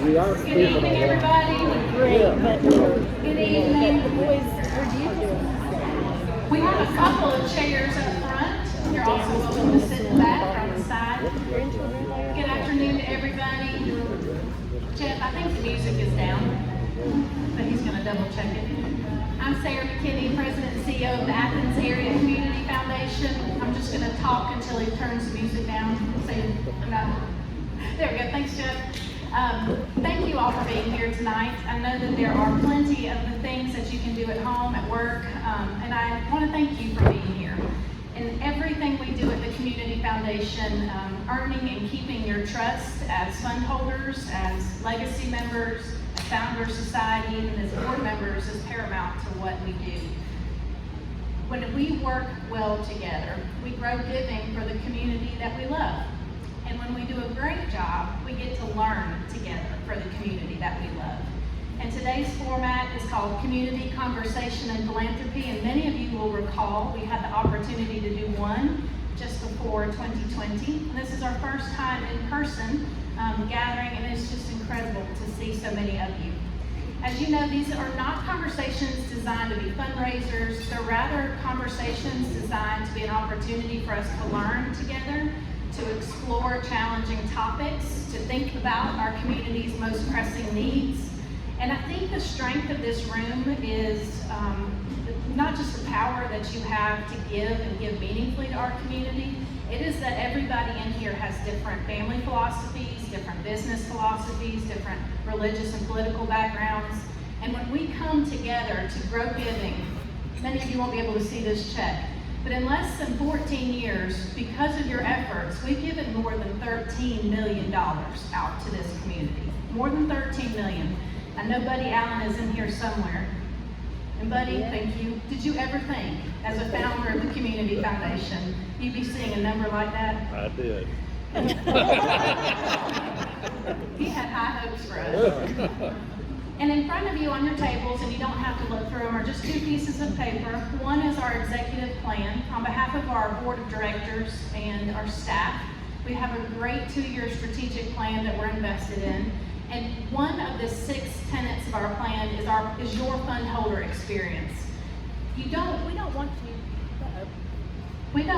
Good evening, everybody. Good evening. We have a couple of chairs up front. You're also welcome to sit in the back or on the side. Good afternoon to everybody. Jeff, I think the music is down, but he's going to double check it. I'm Sarah McKinney, President and CEO of the Athens Area Community Foundation. I'm just going to talk until he turns the music down. There we go. Thanks, Jeff. Thank you all for being here tonight. I know that there are plenty of the things that you can do at home, at work, and I want to thank you for being here. In everything we do at the Community Foundation, earning and keeping your trust as fundholders, as legacy members, as Founder Society, and as board members is paramount to what we do. When we work well together, we grow giving for the community that we love. And when we do a great job, we get to learn together for the community that we love. And today's format is called Community Conversation and Philanthropy, and many of you will recall we had the opportunity to do one just before 2020. And this is our first time in person gathering, and it's just incredible to see so many of you. As you know, these are not conversations designed to be fundraisers. They're rather conversations designed to be an opportunity for us to learn together, to explore challenging topics, to think about our community's most pressing needs. And I think the strength of this room is not just the power that you have to give and give meaningfully to our community, it is that everybody in here has different family philosophies, different business philosophies, different religious and political backgrounds. And when we come together to grow giving, many of you won't be able to see this check, but in less than 14 years, because of your efforts, we've given more than $13 million out to this community. More than $13 million. I know Buddy Allen is in here somewhere. And Buddy, thank you. Did you ever think, as a founder of the Community Foundation, you'd be seeing a number like that? I did. He had high hopes for us. And in front of you on your tables, and you don't have to look through them, are just two pieces of paper. One is our executive plan. On behalf of our board of directors and our staff, we have a great 2-year strategic plan that we're invested in. And one of the 6 tenets of our plan is your fundholder experience. We don't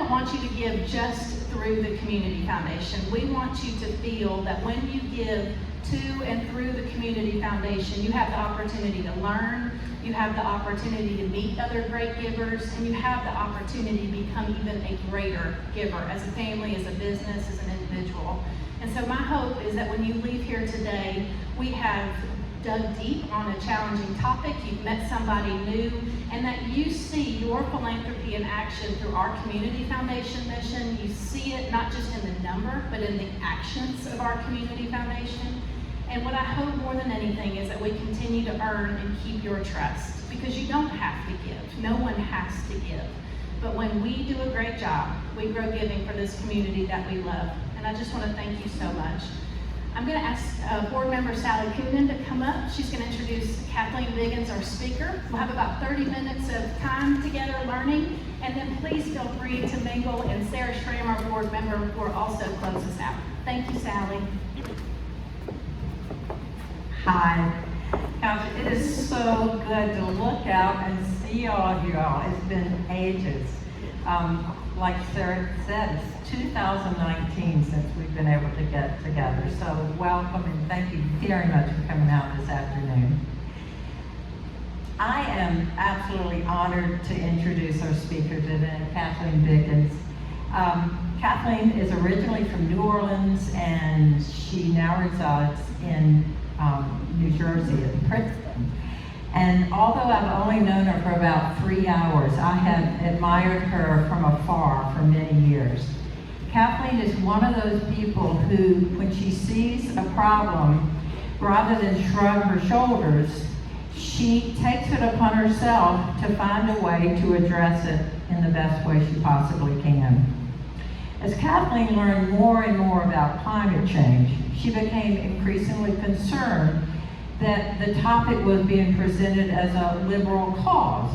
want you to give just through the Community Foundation. We want you to feel that when you give to and through the Community Foundation, you have the opportunity to learn, you have the opportunity to meet other great givers, and you have the opportunity to become even a greater giver as a family, as a business, as an individual. And so my hope is that when you leave here today, we have dug deep on a challenging topic, you've met somebody new, and that you see your philanthropy in action through our Community Foundation mission. You see it not just in the number, but in the actions of our Community Foundation. And what I hope more than anything is that we continue to earn and keep your trust, because you don't have to give. No one has to give. But when we do a great job, we grow giving for this community that we love. And I just want to thank you so much. I'm going to ask board member Sally Coonan to come up. She's going to introduce Kathleen Biggins, our speaker. We'll have about 30 minutes of time together learning, and then please feel free to mingle, and Sarah Schramm, our board member, will also close us out. Thank you, Sally. Hi. Gosh, it is so good to look out and see all of you all. It's been ages. Like Sarah said, it's 2019 since we've been able to get together. So welcome, and thank you very much for coming out this afternoon. I am absolutely honored to introduce our speaker today, Kathleen Biggins. Kathleen is originally from New Orleans, and she now resides in New Jersey in Princeton. And although I've only known her for about 3 hours, I have admired her from afar for many years. Kathleen is one of those people who, when she sees a problem, rather than shrug her shoulders, she takes it upon herself to find a way to address it in the best way she possibly can. As Kathleen learned more and more about climate change, she became increasingly concerned that the topic was being presented as a liberal cause,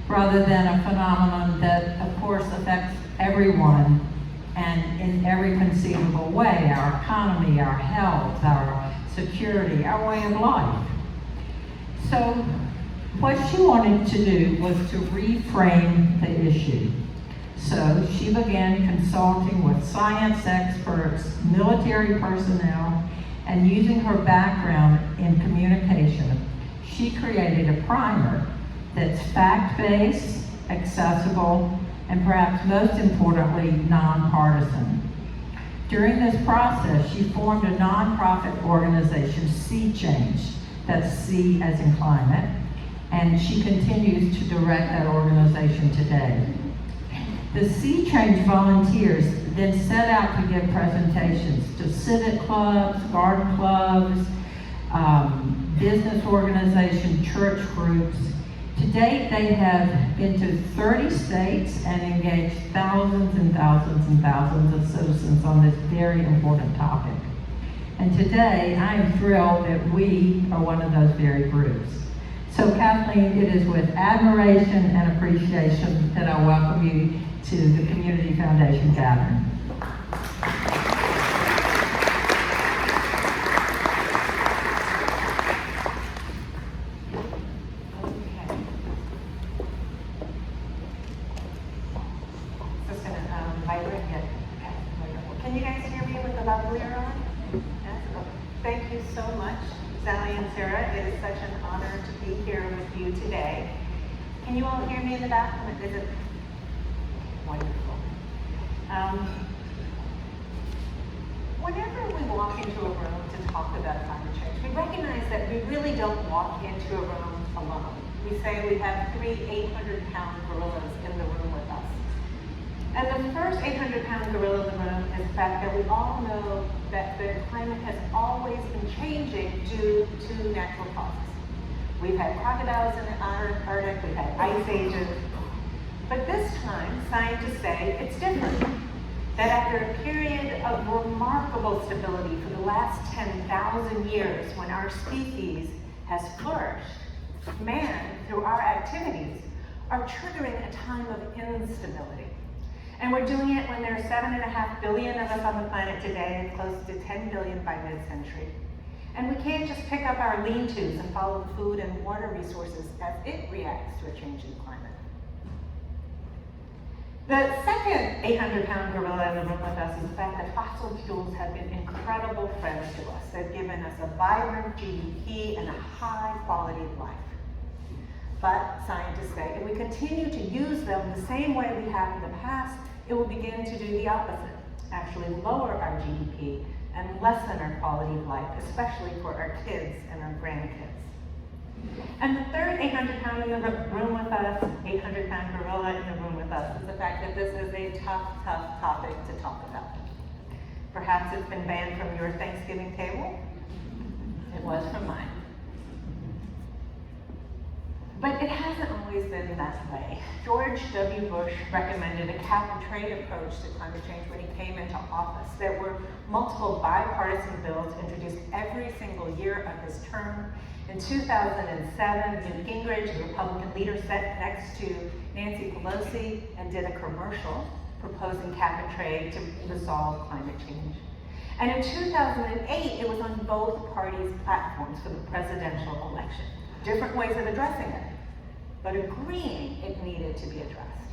rather than a phenomenon that, of course, affects everyone and in every conceivable way: our economy, our health, our security, our way of life. So what she wanted to do was to reframe the issue. So she began consulting with science experts, military personnel, and using her background in communication, she created a primer that's fact-based, accessible, and perhaps most importantly, nonpartisan. During this process, she formed a nonprofit organization, Sea Change, that's C as in climate, and she continues to direct that organization today. The Sea Change volunteers then set out to give presentations to civic clubs, garden clubs, business organizations, church groups. To date, they have been to 30 states and engaged thousands and thousands and thousands of citizens on this very important topic. And today, I am thrilled that we are one of those very groups. So Kathleen, it is with admiration and appreciation that I welcome you to the Community Foundation gathering. Can you guys hear me with the lavalier on? Yes? Thank you so much, Sally and Sarah. It is such an honor to be here with you today. Can you all hear me in the back? Is it wonderful? Whenever we walk into a room to talk about climate change, we recognize that we really don't walk into a room alone. We say we have 3 800-pound gorillas in the room with us. And the first 800-pound gorilla in the room is the fact that we all know that the climate has always been changing due to natural causes. We've had crocodiles in the Arctic, we've had ice ages, but this time scientists say it's different. That after a period of remarkable stability for the last 10,000 years when our species has flourished, man, through our activities, are triggering a time of instability. And we're doing it when there are 7.5 billion of us on the planet today and close to 10 billion by mid-century. And we can't just pick up our lean-tos and follow the food and water resources as it reacts to a changing climate. The second 800-pound gorilla in the room with us is the fact that fossil fuels have been incredible friends to us. They've given us a vibrant GDP and a high quality of life. But scientists say if we continue to use them the same way we have in the past, it will begin to do the opposite, actually lower our GDP and lessen our quality of life, especially for our kids and our grandkids. And the third 800-pound in the room with us, 800-pound gorilla in the room with us, is the fact that this is a tough, tough topic to talk about. Perhaps it's been banned from your Thanksgiving table. It was from mine. But it hasn't always been that way. George W. Bush recommended a cap-and-trade approach to climate change when he came into office. There were multiple bipartisan bills introduced every single year of his term. In 2007, Newt Gingrich, the Republican leader, sat next to Nancy Pelosi and did a commercial proposing cap-and-trade to resolve climate change. And in 2008, it was on both parties' platforms for the presidential election. Different ways of addressing it, but agreeing it needed to be addressed.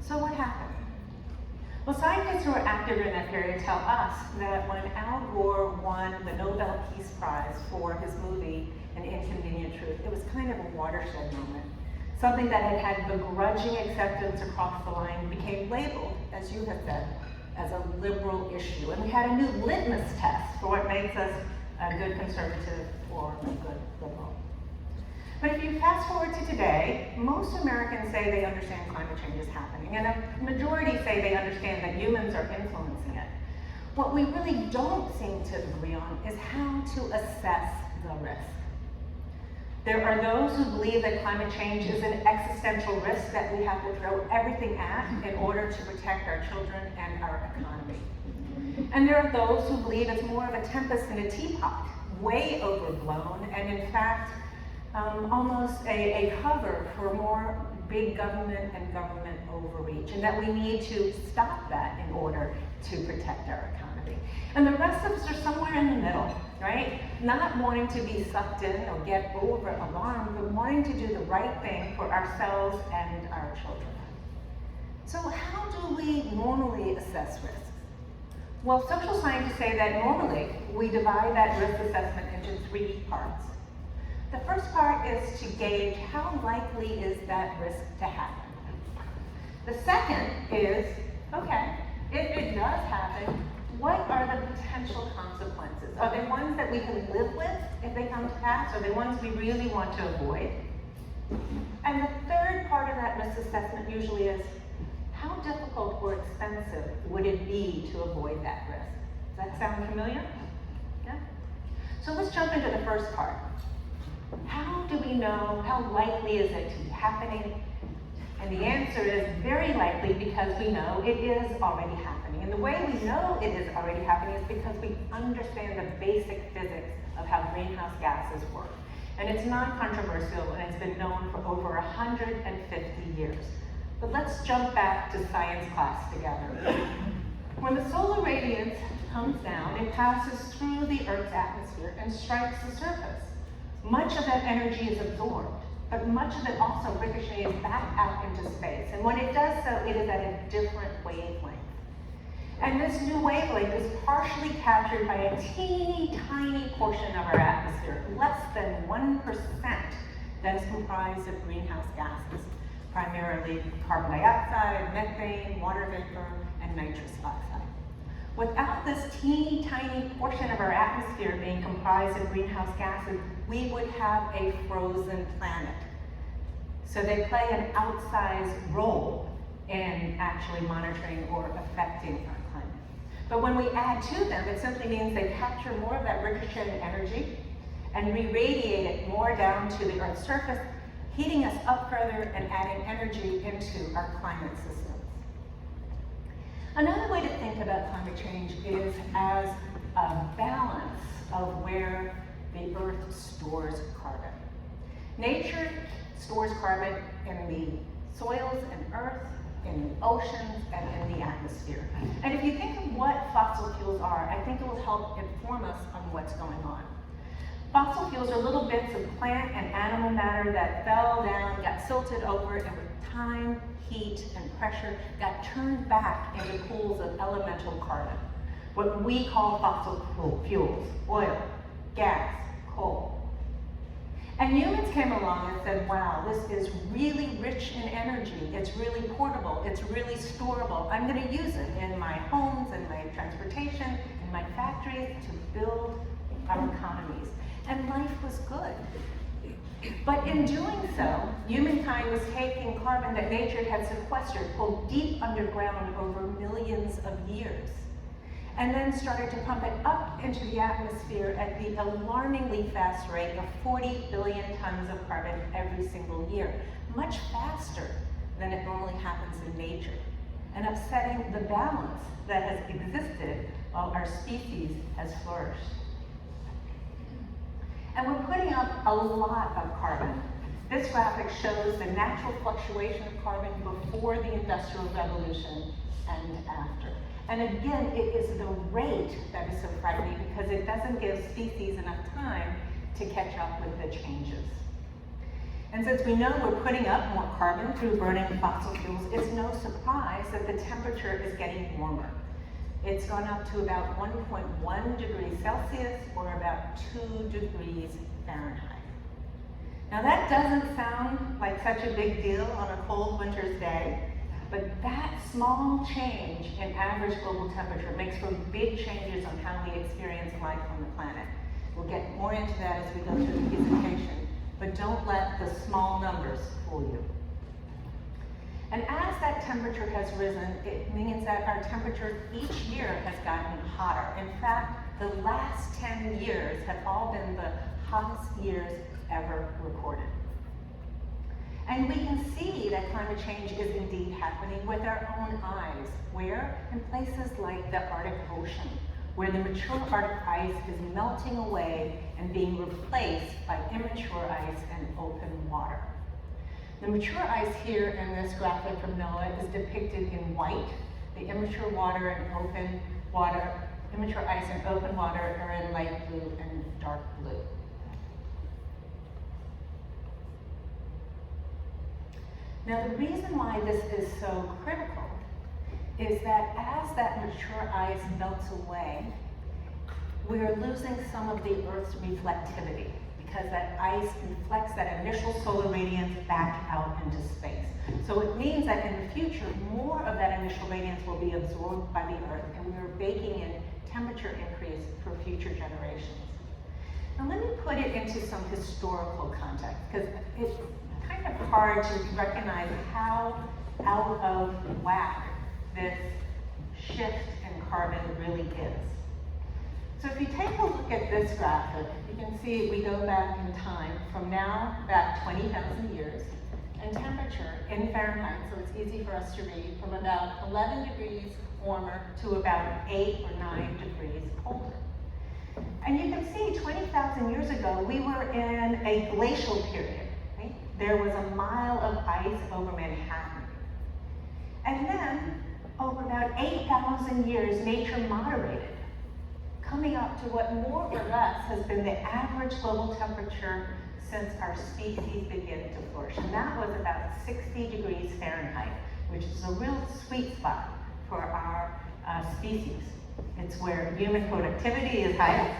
So what happened? Well, scientists who were active in that period tell us that when Al Gore won the Nobel Peace Prize for his movie, An Inconvenient Truth, it was kind of a watershed moment. Something that had had begrudging acceptance across the line became labeled, as you have said, as a liberal issue. And we had a new litmus test for what makes us a good conservative or a good liberal. But if you fast forward to today, most Americans say they understand climate change is happening, and a majority say they understand that humans are influencing it. What we really don't seem to agree on is how to assess the risk. There are those who believe that climate change is an existential risk that we have to throw everything at in order to protect our children and our economy. And there are those who believe it's more of a tempest in a teapot, way overblown, and in fact, almost a cover for more big government and government overreach, and that we need to stop that in order to protect our economy. And the rest of us are somewhere in the middle. right? Not wanting to be sucked in or get over alarmed, but wanting to do the right thing for ourselves and our children. So how do we normally assess risk? Well, social scientists say that normally we divide that risk assessment into 3 parts. The first part is to gauge how likely is that risk to happen. The second is, okay, if it does happen, what are the potential consequences? Are they ones that we can live with if they come to pass? Are they ones we really want to avoid? And the third part of that risk assessment usually is, how difficult or expensive would it be to avoid that risk? Does that sound familiar? Yeah? So let's jump into the first part. How do we know, how likely is it to be happening? And the answer is very likely because we know it is already happening. And the way we know it is already happening is because we understand the basic physics of how greenhouse gases work. And it's non-controversial, and it's been known for over 150 years. But let's jump back to science class together. When the solar radiance comes down, it passes through the Earth's atmosphere and strikes the surface. Much of that energy is absorbed, but much of it also ricochets back out into space. And when it does so, it is at a different wavelength. And this new wavelength is partially captured by a teeny tiny portion of our atmosphere, less than 1%, that is comprised of greenhouse gases, primarily carbon dioxide, methane, water vapor, and nitrous oxide. Without this teeny tiny portion of our atmosphere being comprised of greenhouse gases, we would have a frozen planet. So they play an outsized role in actually monitoring or affecting our climate. But when we add to them, it simply means they capture more of that ricocheted energy and re-radiate it more down to the Earth's surface, heating us up further and adding energy into our climate systems. Another way to think about climate change is as a balance of where the Earth stores carbon. Nature stores carbon in the soils and earth, in the oceans, and in the atmosphere. And if you think of what fossil fuels are, I think it will help inform us on what's going on. Fossil fuels are little bits of plant and animal matter that fell down, got silted over, and with time, heat, and pressure, got turned back into pools of elemental carbon, what we call fossil fuels: oil, gas, coal. And humans came along and said, wow, this is really rich in energy, it's really portable, it's really storable. I'm going to use it in my homes, in my transportation, in my factories to build our economies. And life was good. But in doing so, humankind was taking carbon that nature had sequestered, pulled deep underground over millions of years, and then started to pump it up into the atmosphere at the alarmingly fast rate of 40 billion tons of carbon every single year, much faster than it normally happens in nature, and upsetting the balance that has existed while our species has flourished. And we're putting up a lot of carbon. This graphic shows the natural fluctuation of carbon before the Industrial Revolution and after. And again, it is the rate that is so frightening because it doesn't give species enough time to catch up with the changes. And since we know we're putting up more carbon through burning fossil fuels, it's no surprise that the temperature is getting warmer. It's gone up to about 1.1 degrees Celsius or about 2 degrees Fahrenheit. Now that doesn't sound like such a big deal on a cold winter's day, but that small change in average global temperature makes for big changes on how we experience life on the planet. We'll get more into that as we go through the presentation, but don't let the small numbers fool you. And as that temperature has risen, it means that our temperature each year has gotten hotter. In fact, the last 10 years have all been the hottest years ever recorded. And we can see that climate change is indeed happening with our own eyes. Where? In places like the Arctic Ocean, where the mature Arctic ice is melting away and being replaced by immature ice and open water. The mature ice here in this graphic from NOAA is depicted in white. The immature water and open water Immature ice in open water are in light blue and dark blue. Now, the reason why this is so critical is that as that mature ice melts away, we are losing some of the Earth's reflectivity because that ice reflects that initial solar radiance back out into space. So it means that in the future, more of that initial radiance will be absorbed by the Earth, and we are baking in temperature increase for future generations. Now let me put it into some historical context, because it's kind of hard to recognize how out of whack this shift in carbon really is. So if you take a look at this graphic, you can see we go back in time from now back 20,000 years, and temperature in Fahrenheit, so it's easy for us to read, from about 11 degrees warmer to about 8 or 9 degrees colder. And you can see 20,000 years ago, we were in a glacial period, right? There was a mile of ice over Manhattan. And then, over about 8,000 years, nature moderated, coming up to what more or less has been the average global temperature since our species began to flourish. And that was about 60 degrees Fahrenheit, which is a real sweet spot for our species. It's where human productivity is highest.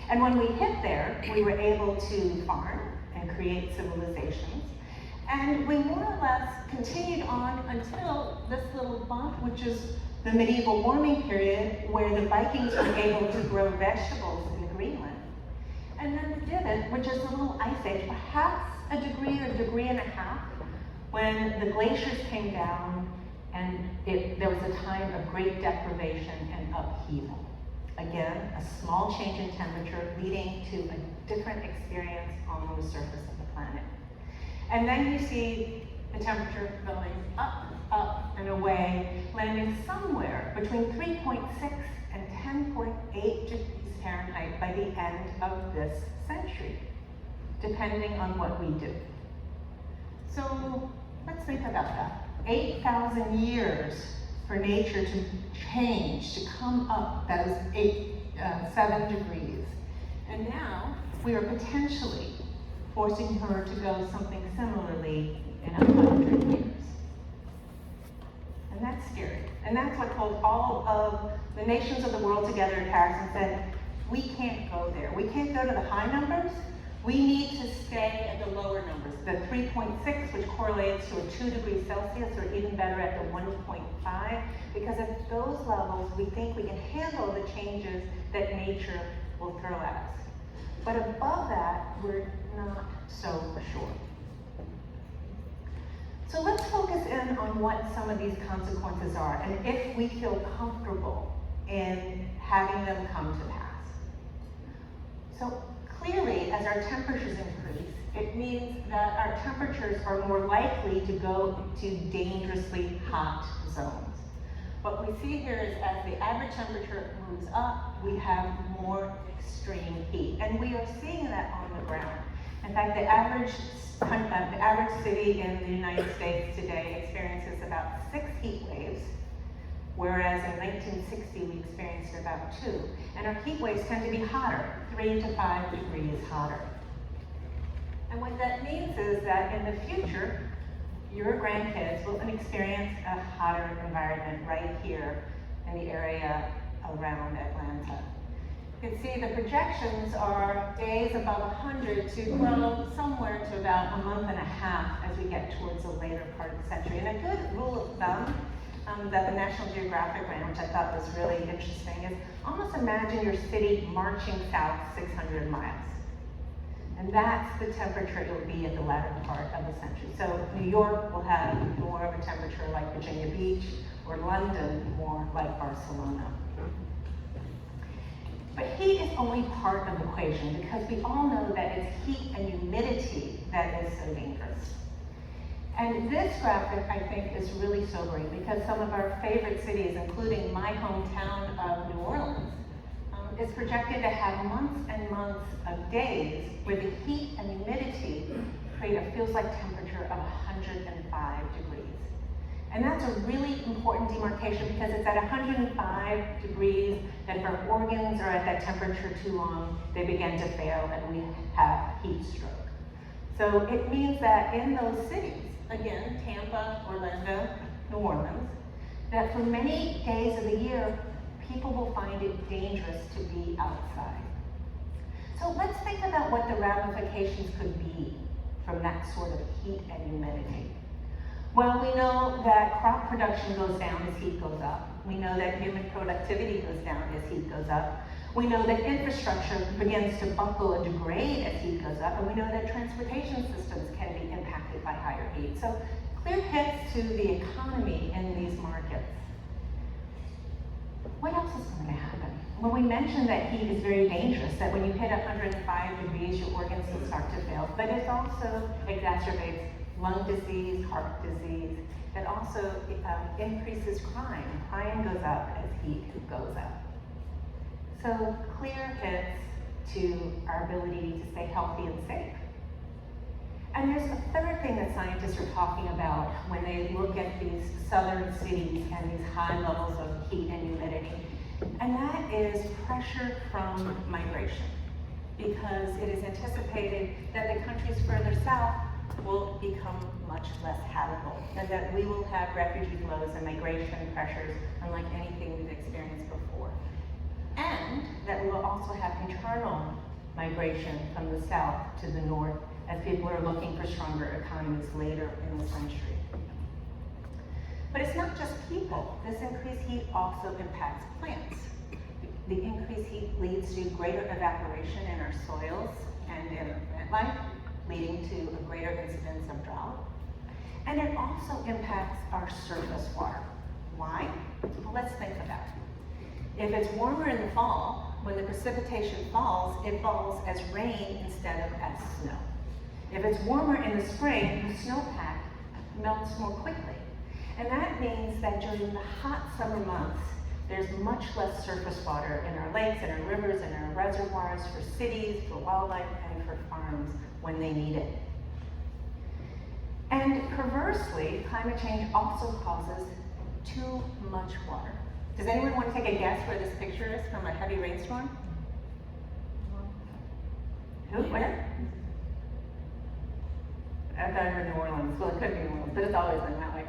And when we hit there, we were able to farm and create civilizations. And we more or less continued on until this little bump, which is the medieval warming period, where the Vikings were able to grow vegetables in Greenland. And then the divot, which is a little ice age, perhaps a degree or degree and a half, when the glaciers came down and there was a time of great deprivation and upheaval. Again, a small change in temperature leading to a different experience on the surface of the planet. And then you see the temperature going up, up, and away, landing somewhere between 3.6 and 10.8 degrees Fahrenheit by the end of this century, depending on what we do. So let's think about that. 8,000 years for nature to change, to come up those 7 degrees. And now we are potentially forcing her to go something similarly in 100 years. And that's scary. And that's what pulled all of the nations of the world together in Paris and said, we can't go there. We can't go to the high numbers. We need to stay at the lower numbers, the 3.6, which correlates to a 2 degrees Celsius, or even better at the 1.5, because at those levels, we think we can handle the changes that nature will throw at us. But above that, we're not so sure. So let's focus in on what some of these consequences are, and if we feel comfortable in having them come to pass. So clearly, as our temperatures increase, it means that our temperatures are more likely to go to dangerously hot zones. What we see here is as the average temperature moves up, we have more extreme heat, and we are seeing that on the ground. In fact, the average city in the United States today experiences about 6 heat waves, whereas in 1960 we experienced about 2. And our heat waves tend to be hotter, 3 to 5 degrees hotter. And what that means is that in the future, your grandkids will experience a hotter environment right here in the area around Atlanta. You can see the projections are days above 100 to grow somewhere to about a month and a half as we get towards the later part of the century. And a good rule of thumb that the National Geographic ran, which I thought was really interesting, is almost imagine your city marching south 600 miles. And that's the temperature it will be at the latter part of the century. So New York will have more of a temperature like Virginia Beach, or London more like Barcelona. But heat is only part of the equation, because we all know that it's heat and humidity that is so dangerous. And this graphic, I think, is really sobering, because some of our favorite cities, including my hometown of New Orleans, is projected to have months and months of days where the heat and humidity create a feels-like temperature of 105 degrees. And that's a really important demarcation because it's at 105 degrees that if our organs are at that temperature too long, they begin to fail and we have heat stroke. So it means that in those cities, again, Tampa, Orlando, New Orleans, that for many days of the year, people will find it dangerous to be outside. So let's think about what the ramifications could be from that sort of heat and humidity. Well, we know that crop production goes down as heat goes up. We know that human productivity goes down as heat goes up. We know that infrastructure begins to buckle and degrade as heat goes up. And we know that transportation systems can be impacted by higher heat. So clear hits to the economy in these markets. What else is going to happen? Well, we mentioned that heat is very dangerous, that when you hit 105 degrees, your organs will start to fail. But it also exacerbates lung disease, heart disease. It also increases crime. Crime goes up as heat goes up. So clear hits to our ability to stay healthy and safe. And there's a third thing that scientists are talking about when they look at these southern cities and these high levels of heat and humidity. And that is pressure from migration. Because it is anticipated that the countries further south will become much less habitable, and that we will have refugee flows and migration pressures unlike anything we've experienced before. And that we will also have internal migration from the south to the north as people are looking for stronger economies later in the century. But it's not just people. This increased heat also impacts plants. The increased heat leads to greater evaporation in our soils and in our plant life, leading to a greater incidence of drought. And it also impacts our surface water. Why? Well, let's think about it. If it's warmer in the fall, when the precipitation falls, it falls as rain instead of as snow. If it's warmer in the spring, the snowpack melts more quickly. And that means that during the hot summer months, there's much less surface water in our lakes, in our rivers, in our reservoirs, for cities, for wildlife, and for farms when they need it. And perversely, climate change also causes too much water. Does anyone want to take a guess where this picture is from a heavy rainstorm? Who? Where? I thought I heard New Orleans. Well, it could be New Orleans, but it's always been that way.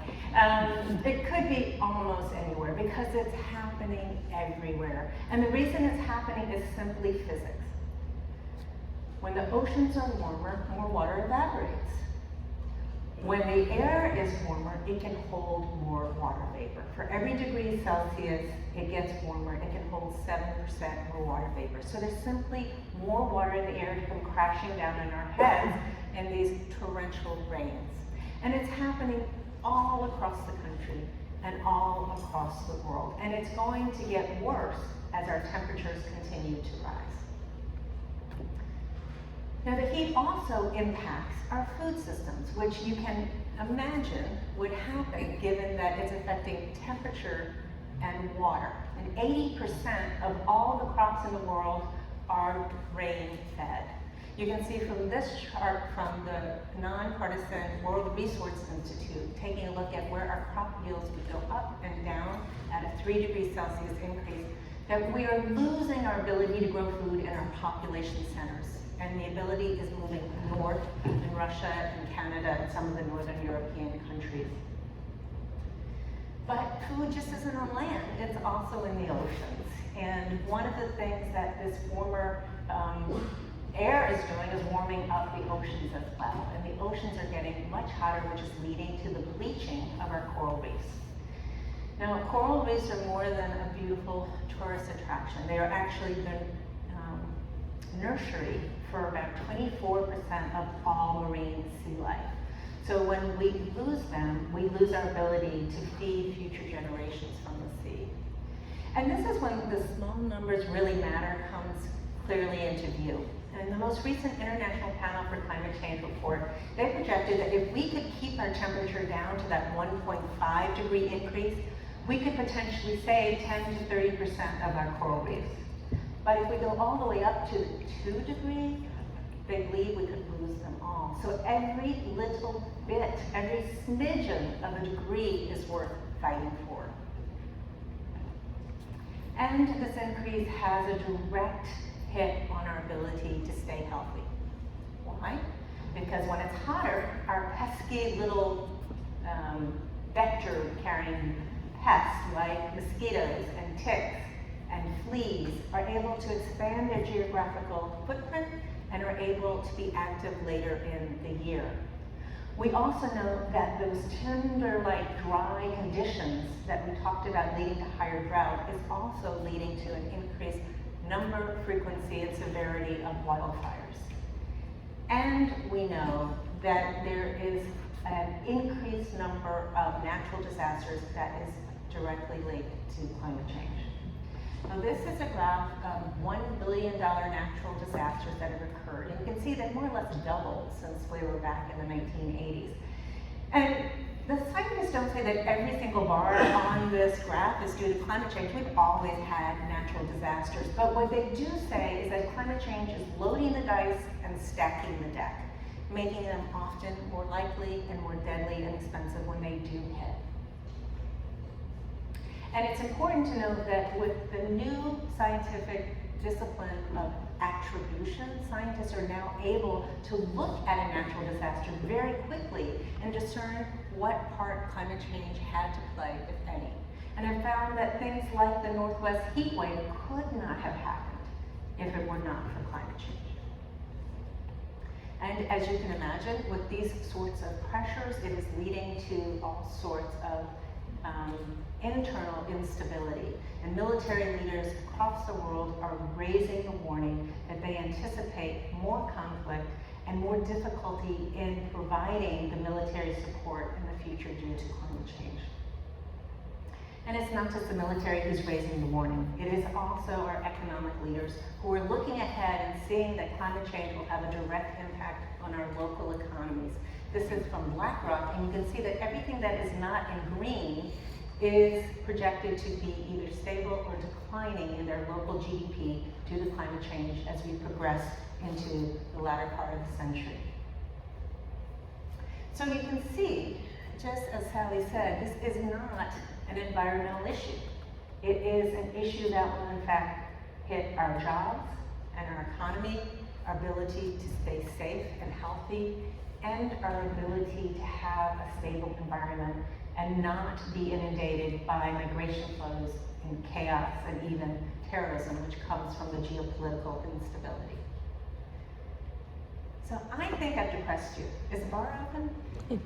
It could be almost anywhere because it's happening everywhere. And the reason it's happening is simply physics. When the oceans are warmer, more water evaporates. When the air is warmer, it can hold more water vapor. For every degree Celsius it gets warmer, it can hold 7% more water vapor. So there's simply more water in the air to come crashing down on our heads in these torrential rains. And it's happening all across the country and all across the world. And it's going to get worse as our temperatures continue to rise. Now, the heat also impacts our food systems, which you can imagine would happen given that it's affecting temperature and water. And 80% of all the crops in the world are rain-fed. You can see from this chart from the non-partisan World Resource Institute, taking a look at where our crop yields would go up and down at a 3 degrees Celsius increase, that we are losing our ability to grow food in our population centers. And the ability is moving north in Russia and Canada and some of the northern European countries. But food just isn't on land, it's also in the oceans. And one of the things that this warmer air is doing is warming up the oceans as well. And the oceans are getting much hotter, which is leading to the bleaching of our coral reefs. Now, coral reefs are more than a beautiful tourist attraction. They are actually the nursery for about 24% of all marine sea life. So when we lose them, we lose our ability to feed future generations from the sea. And this is when the small numbers really matter comes clearly into view. And the most recent International Panel for Climate Change report, they projected that if we could keep our temperature down to that 1.5 degree increase, we could potentially save 10 to 30% of our coral reefs. But if we go all the way up to 2 degrees, they believe we could lose them all. small. So every little bit, every smidgen of a degree is worth fighting for. And this increase has a direct hit on our ability to stay healthy. Why? Because when it's hotter, our pesky little vector-carrying pests like mosquitoes and ticks and fleas are able to expand their geographical footprint and are able to be active later in the year. We also know that those tinder-like dry conditions that we talked about leading to higher drought is also leading to an increased number, frequency, and severity of wildfires. And we know that there is an increased number of natural disasters that is directly linked to climate change. Now this is a graph of $1 billion natural disasters that have occurred. And you can see they've more or less doubled since we were back in the 1980s. And the scientists don't say that every single bar on this graph is due to climate change. We've always had natural disasters. But what they do say is that climate change is loading the dice and stacking the deck, making them often more likely and more deadly and expensive when they do hit. And it's important to note that with the new scientific discipline of attribution, scientists are now able to look at a natural disaster very quickly and discern what part climate change had to play, if any. And have found that things like the Northwest heat wave could not have happened if it were not for climate change. And as you can imagine, with these sorts of pressures, it is leading to all sorts of internal instability. And military leaders across the world are raising the warning that they anticipate more conflict and more difficulty in providing the military support in the future due to climate change. And it's not just the military who's raising the warning. It is also our economic leaders who are looking ahead and seeing that climate change will have a direct impact on our local economies. This is from BlackRock, and you can see that everything that is not in green is projected to be either stable or declining in their local GDP due to climate change as we progress into the latter part of the century. So you can see, just as Sally said, this is not an environmental issue. It is an issue that will in fact hit our jobs and our economy, our ability to stay safe and healthy, and our ability to have a stable environment and not be inundated by migration flows and chaos and even terrorism, which comes from the geopolitical instability. So I think I've depressed you. Is the bar open?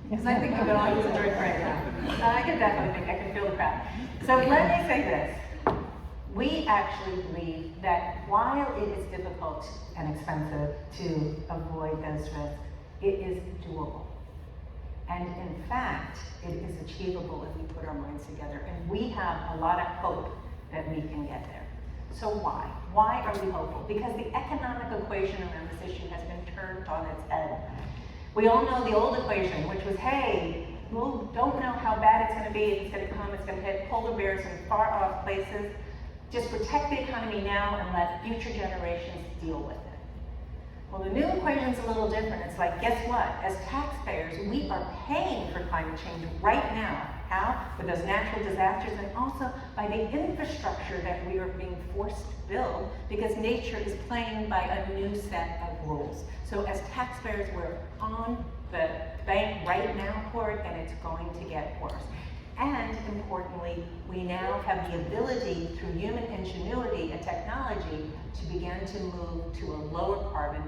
Because I think you could all use a drink right now. I can definitely think I can feel the crowd. So let me say this. We actually believe that while it is difficult and expensive to avoid those risks, it is doable. And in fact, it is achievable if we put our minds together. And we have a lot of hope that we can get there. So why? Why are we hopeful? Because the economic equation around this issue has been turned on its head. We all know the old equation, which was, hey, we don't know how bad it's going to be. It's going to come, it's going to hit polar bears in far off places. Just protect the economy now and let future generations deal with it. Well, the new equation's a little different. It's like, guess what? As taxpayers, we are paying for climate change right now. How? With those natural disasters and also by the infrastructure that we are being forced to build because nature is playing by a new set of rules. So as taxpayers, we're on the bank right now for it, and it's going to get worse. And importantly, we now have the ability through human ingenuity and technology to begin to move to a lower carbon,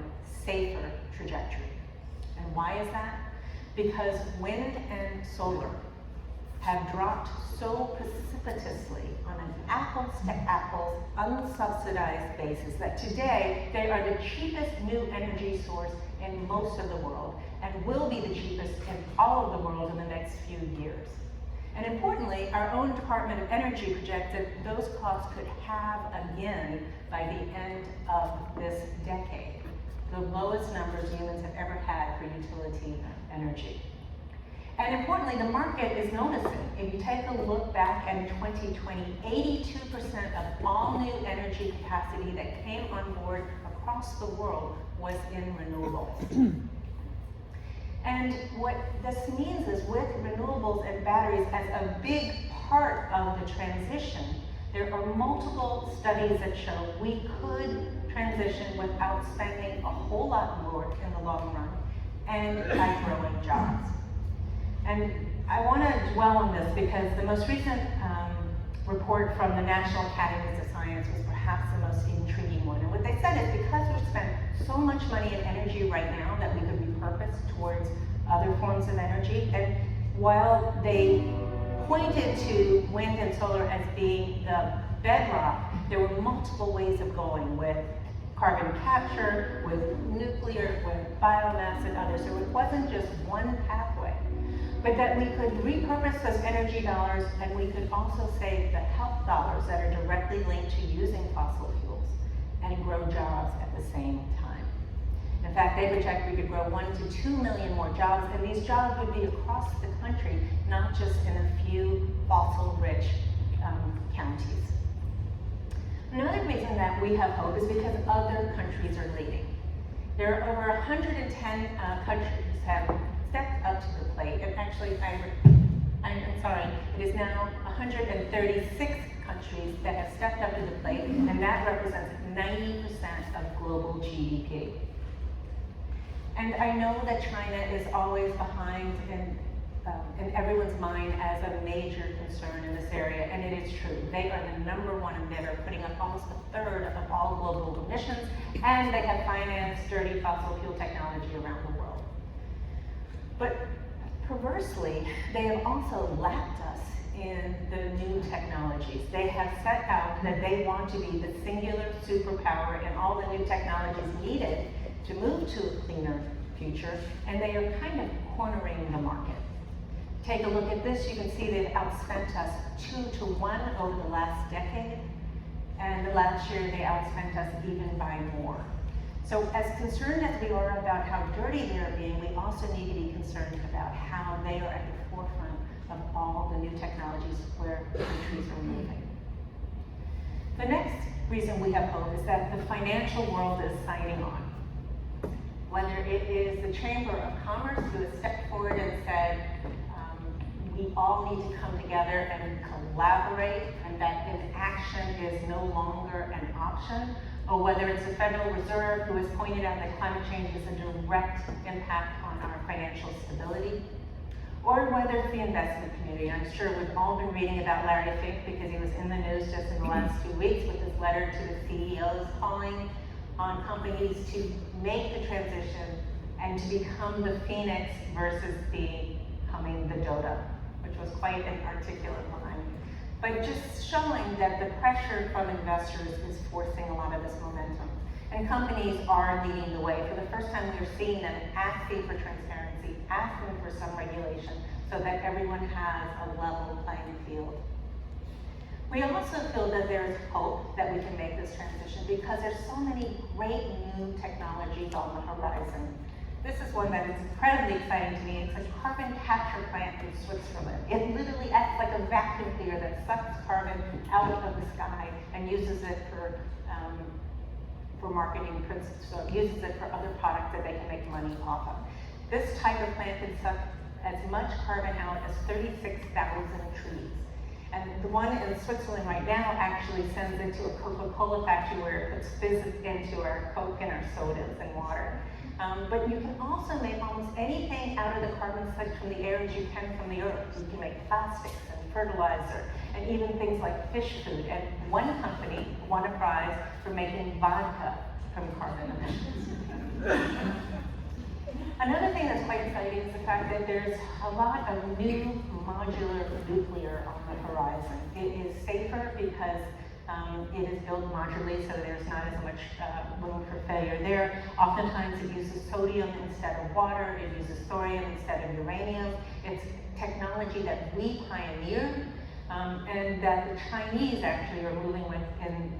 safer trajectory. And why is that? Because wind and solar have dropped so precipitously on an apples-to-apples, unsubsidized basis that today they are the cheapest new energy source in most of the world and will be the cheapest in all of the world in the next few years. And importantly, our own Department of Energy projects that those costs could halve again by the end of this decade, the lowest numbers humans have ever had for utility energy. And importantly, the market is noticing. If you take a look back at 2020, 82% of all new energy capacity that came on board across the world was in renewables. And what this means is with renewables and batteries as a big part of the transition, there are multiple studies that show we could transition without spending a whole lot more in the long run and by growing jobs. And I want to dwell on this because the most recent report from the National Academies of Science was perhaps the most intriguing one. And what they said is because we spend so much money and energy right now that we could repurpose towards other forms of energy, and while they pointed to wind and solar as being the bedrock, there were multiple ways of going with carbon capture, with nuclear, with biomass and others. So it wasn't just one pathway, but that we could repurpose those energy dollars and we could also save the health dollars that are directly linked to using fossil fuels and grow jobs at the same time. In fact, they project we could grow 1 to 2 million more jobs, and these jobs would be across the country, not just in a few fossil-rich counties. Another reason that we have hope is because other countries are leading. There are over 110 countries have stepped up to the plate, and actually, I'm sorry, it is now 136 countries that have stepped up to the plate, and that represents 90% of global GDP. And I know that China is always behind in everyone's mind as a major concern in this area, and it is true. They are the #1 emitter, putting up almost a third of all global emissions, and they have financed dirty fossil fuel technology around the world. But perversely, they have also lapped us in the new technologies. They have set out that they want to be the singular superpower in all the new technologies needed to move to a cleaner future, and they are kind of cornering the market. Take a look at this. You can see they've outspent us 2 to 1 over the last decade, and the last year they outspent us even by more. So as concerned as we are about how dirty they are being, we also need to be concerned about how they are at the forefront of all the new technologies where countries are moving. The next reason we have hope is that the financial world is signing on. Whether it is the Chamber of Commerce who has stepped forward and said, we all need to come together and collaborate, and that inaction is no longer an option, or whether it's the Federal Reserve who has pointed out that climate change is a direct impact on our financial stability, or whether it's the investment community. I'm sure we've all been reading about Larry Fink because he was in the news just in the last 2 weeks with his letter to the CEOs calling on companies to make the transition and to become the phoenix versus becoming the dodo, which was quite an articulate line. But just showing that the pressure from investors is forcing a lot of this momentum. And companies are leading the way. For the first time, we're seeing them asking for transparency, asking for some regulation, so that everyone has a level playing field. We also feel that there's hope that we can make this transition because there's so many great new technologies on the horizon. This is one that is incredibly exciting to me. It's a carbon capture plant in Switzerland. It literally acts like a vacuum cleaner that sucks carbon out of the sky and uses it for marketing principles. So it uses it for other products that they can make money off of. This type of plant can suck as much carbon out as 36,000 trees. And the one in Switzerland right now actually sends it to a Coca-Cola factory where it puts fizz into our Coke and our sodas and water. But you can also make almost anything out of the carbon sucked from the air as you can from the earth. You can make plastics and fertilizer and even things like fish food. And one company won a prize for making vodka from carbon emissions. Another thing that's quite exciting is the fact that there's a lot of new modular nuclear on the horizon. It is safer because it is built modularly, so there's not as much room for failure there. Oftentimes it uses sodium instead of water, it uses thorium instead of uranium. It's technology that we pioneered and that the Chinese actually are moving with in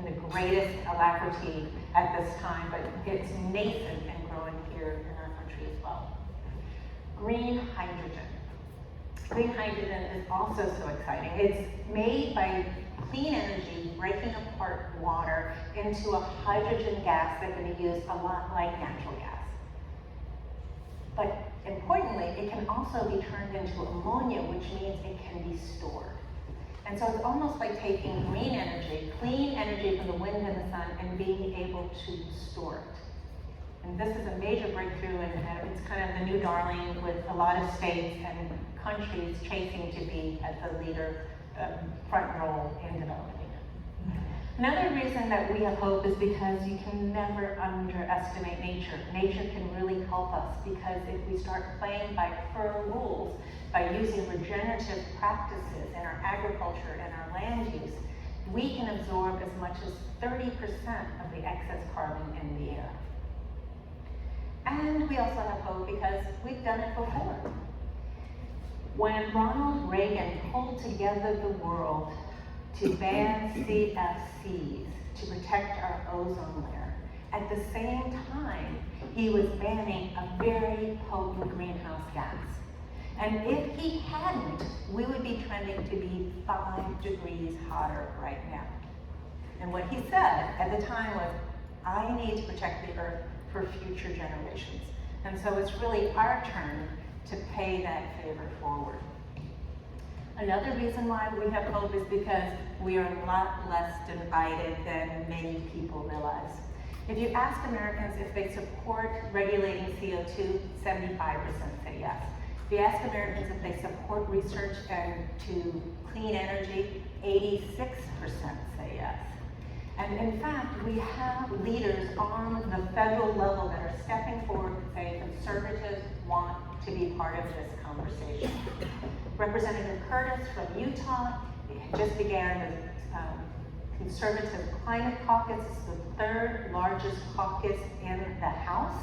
the greatest alacrity at this time, but it's nascent and growing here in our country as well. Green hydrogen. Green hydrogen is also so exciting. It's made by clean energy breaking apart water into a hydrogen gas that can be used a lot like natural gas. But also be turned into ammonia, which means it can be stored. And so it's almost like taking green energy, clean energy from the wind and the sun, and being able to store it. And this is a major breakthrough, and it's kind of the new darling with a lot of states and countries chasing to be at the leader, front role in developing it. Another reason that we have hope is because you can never underestimate nature. Nature can really help us, because if we start playing by her rules, by using regenerative practices in our agriculture and our land use, we can absorb as much as 30% of the excess carbon in the air. And we also have hope because we've done it before. When Ronald Reagan pulled together the world to ban CFCs to protect our ozone layer, at the same time, he was banning a very potent greenhouse gas. And if he hadn't, we would be trending to be 5 degrees hotter right now. And what he said at the time was, I need to protect the earth for future generations. And so it's really our turn to pay that favor forward. Another reason why we have hope is because we are a lot less divided than many people realize. If you ask Americans if they support regulating CO2, 75% say yes. If you ask Americans if they support research and to clean energy, 86% say yes. And in fact, we have leaders on the federal level that are stepping forward and saying conservatives want to be part of this conversation. Representative Curtis from Utah just began the Conservative Climate Caucus. It's the 3rd largest caucus in the House.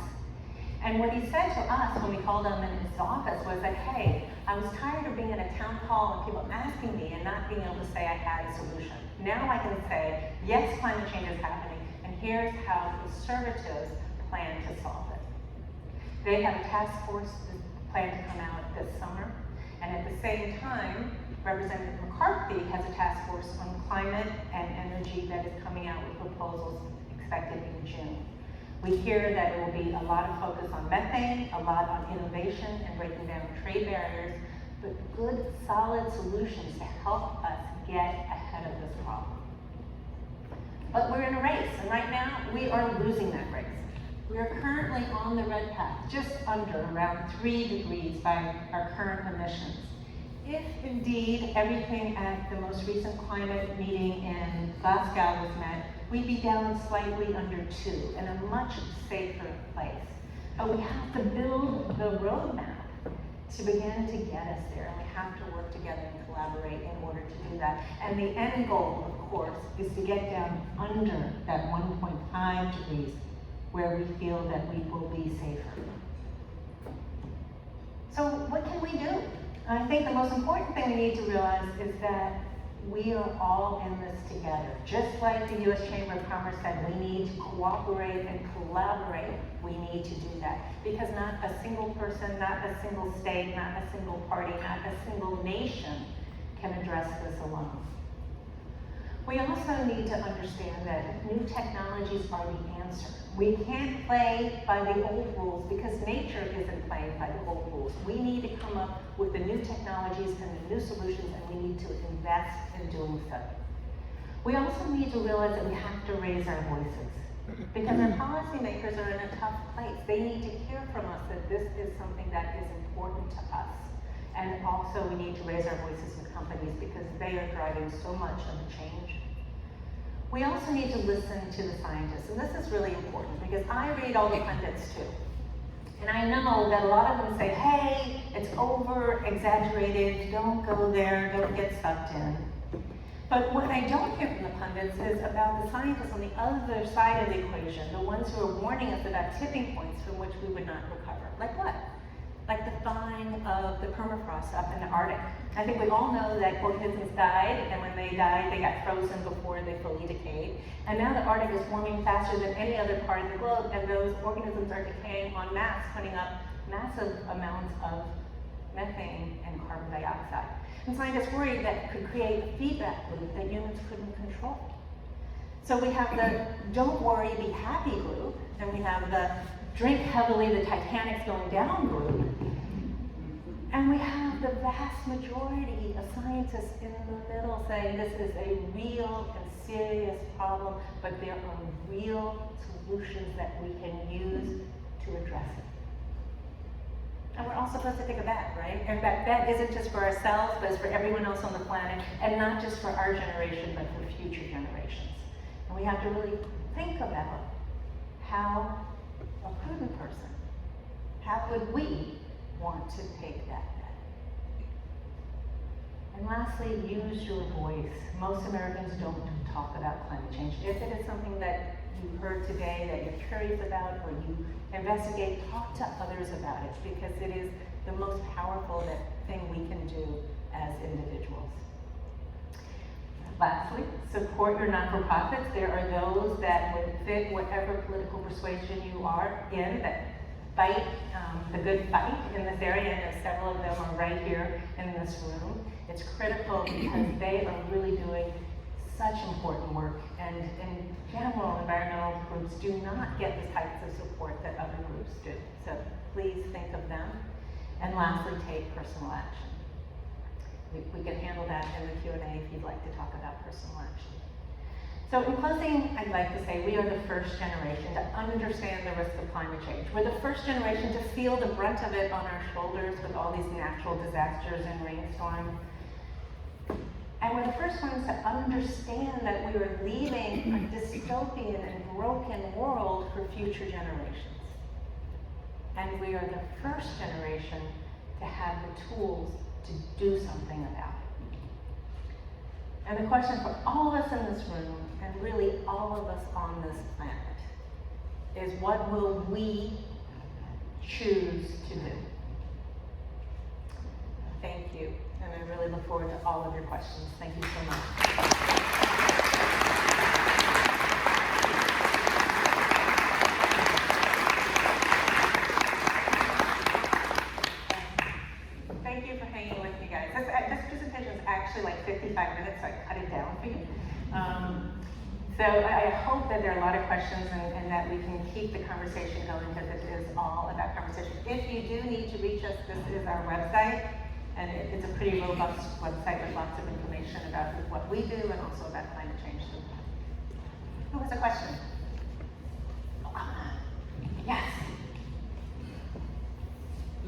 And what he said to us when we called him in his office was that, hey, I was tired of being at a town hall and people asking me and not being able to say I had a solution. Now I can say, yes, climate change is happening, and here's how conservatives plan to solve it. They have a task force plan to come out this summer, and at the same time, Representative McCarthy has a task force on climate and energy that is coming out with proposals expected in June. We hear that there will be a lot of focus on methane, a lot on innovation and breaking down trade barriers, but good, solid solutions to help us get ahead of this problem. But we're in a race, and right now we are losing that race. We are currently on the red path, just under around 3 degrees by our current emissions. If indeed everything at the most recent climate meeting in Glasgow was met, we'd be down slightly under 2 in a much safer place. But we have to build the roadmap to begin to get us there, and we have to work together and collaborate in order to do that. And the end goal, of course, is to get down under that 1.5 degrees where we feel that we will be safer. So what can we do? I think the most important thing we need to realize is that we are all in this together. Just like the U.S. Chamber of Commerce said, we need to cooperate and collaborate. We need to do that. Because not a single person, not a single state, not a single party, not a single nation can address this alone. We also need to understand that new technologies are the answer. We can't play by the old rules because nature isn't playing by the old rules. We need to come up with the new technologies and the new solutions, and we need to invest in doing so. We also need to realize that we have to raise our voices because our policymakers are in a tough place. They need to hear from us that this is something that is important to us. And also we need to raise our voices with companies because they are driving so much of the change. We also need to listen to the scientists, and this is really important because I read all the pundits too. And I know that a lot of them say, hey, it's over-exaggerated, don't go there, don't get sucked in. But what I don't hear from the pundits is about the scientists on the other side of the equation, the ones who are warning us about tipping points from which we would not recover. Like what? Like the thawing of the permafrost up in the Arctic. I think we all know that organisms died, and when they died, they got frozen before they fully decayed. And now the Arctic is warming faster than any other part of the globe, and those organisms are decaying en masse, putting up massive amounts of methane and carbon dioxide. And scientists worry that could create a feedback loop that humans couldn't control. So we have the don't worry, be happy group, and we have the drink heavily, the Titanic's going down group. And we have the vast majority of scientists in the middle saying this is a real and serious problem, but there are real solutions that we can use to address it. And we're all supposed to take a bet, right? And that bet isn't just for ourselves, but it's for everyone else on the planet, and not just for our generation, but for future generations. And we have to really think about how a prudent person, how would we want to take that bet? And lastly, use your voice. Most Americans don't talk about climate change. If it is something that you heard today that you're curious about, or you investigate, talk to others about it, because it is the most powerful thing we can do as individuals. Lastly, support your non-for-profits. There are those that would fit whatever political persuasion you are in, that fight the good fight in this area. I know several of them are right here in this room. It's critical because they are really doing such important work, and in general, environmental groups do not get the types of support that other groups do. So please think of them. And lastly, take personal action. We can handle that in the Q&A if you'd like to talk about personal action. So in closing, I'd like to say we are the first generation to understand the risk of climate change. We're the first generation to feel the brunt of it on our shoulders with all these natural disasters and rainstorms. And we're the first ones to understand that we are leaving a dystopian and broken world for future generations. And we are the first generation to have the tools to do something about it. And the question for all of us in this room, and really all of us on this planet, is what will we choose to do? Thank you, and I really look forward to all of your questions. Thank you so much. Thank you for hanging with me, guys. This presentation is actually like 55 minutes, so I cut it down for you. So I hope that there are a lot of questions and that we can keep the conversation going, because it is all about conversation. If you do need to reach us, this is our website, and it's a pretty robust website with lots of information about what we do and also about climate change. So, who has a question? Oh, come on. Yes.